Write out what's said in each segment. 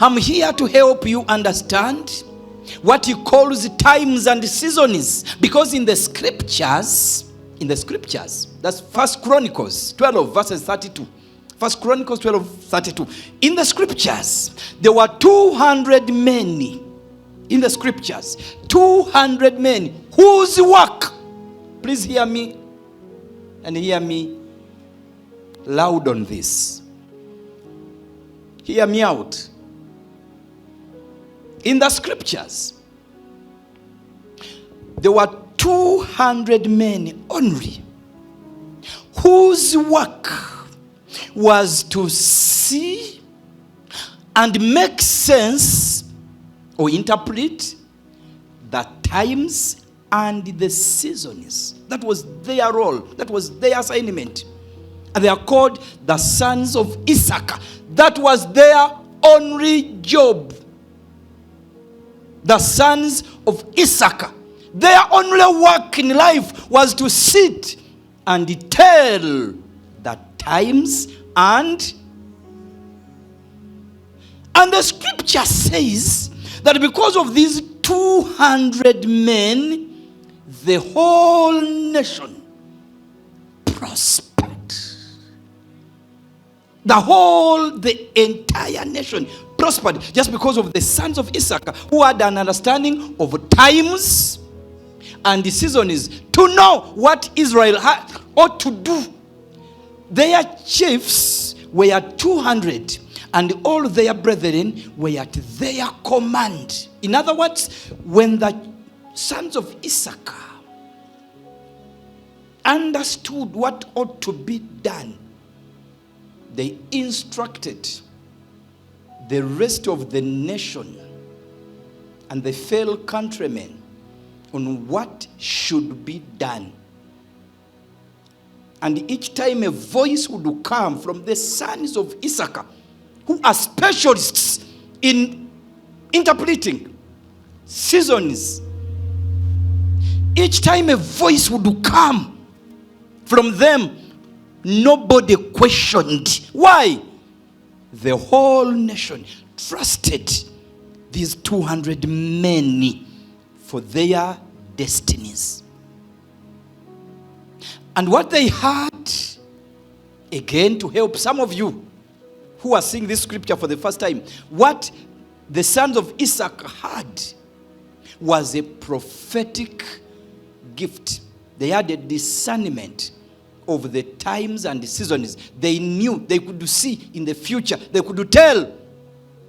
I'm here to help you understand what he calls times and seasons. Because in the scriptures, that's 1 Chronicles 12 verses 32. 1 Chronicles 12, 32. In the scriptures, there were 200 men. In the scriptures, 200 men whose work, please hear me, and hear me loud on this. Hear me out. In the scriptures, there were 200 men only whose work was to see and make sense or interpret the times and the seasons. That was their role. That was their assignment. And they are called the sons of Issachar. That was their only job. The sons of Issachar. Their only work in life was to sit and tell the times and the scripture says that because of these 200 men, the whole nation prospered. The entire nation prospered just because of the sons of Issachar who had an understanding of times and the seasons to know what Israel ought to do. Their chiefs were 200 and all their brethren were at their command. In other words, when the sons of Issachar understood what ought to be done, they instructed the rest of the nation and the fellow countrymen on what should be done. And each time a voice would come from the sons of Issachar, who are specialists in interpreting seasons. Each time a voice would come from them, nobody questioned. Why? The whole nation trusted these 200 men for their destinies. And what they had, again to help some of you who are seeing this scripture for the first time, what the sons of Issachar had was a prophetic gift. They had a discernment of the times and the seasons. They knew, they could see in the future. They could tell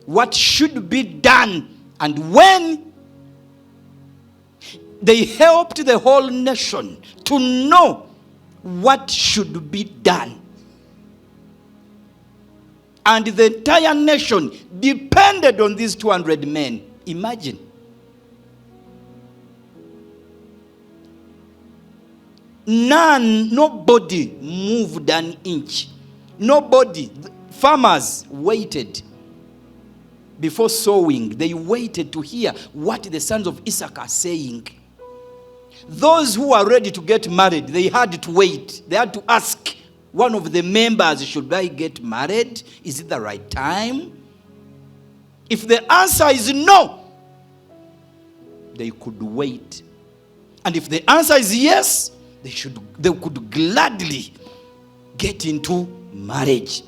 what should be done and when. They helped the whole nation to know what should be done. And the entire nation depended on these 200 men. Imagine. Nobody moved an inch. Nobody. Farmers waited before sowing. They waited to hear what the sons of Issachar are saying. Those who are ready to get married, they had to wait. They had to ask one of the members, should I get married? Is it the right time? If the answer is no, they could wait. And if the answer is yes, they could gladly get into marriage.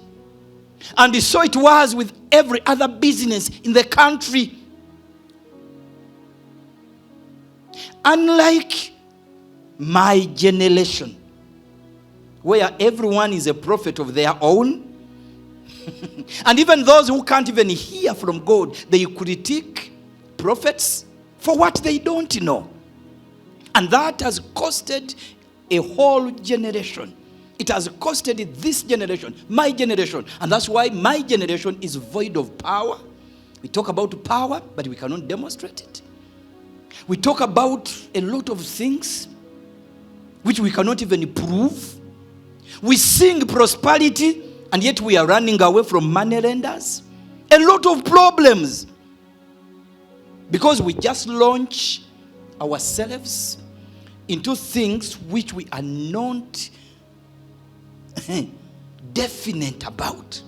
And so it was with every other business in the country. Unlike my generation, where everyone is a prophet of their own, and even those who can't even hear from God, they critique prophets for what they don't know. And that has costed a whole generation. It has costed this generation, my generation. And that's why my generation is void of power. We talk about power, but we cannot demonstrate it. We talk about a lot of things which we cannot even prove. We sing prosperity, and yet we are running away from moneylenders. A lot of problems. Because we just launch ourselves into things which we are not definite about.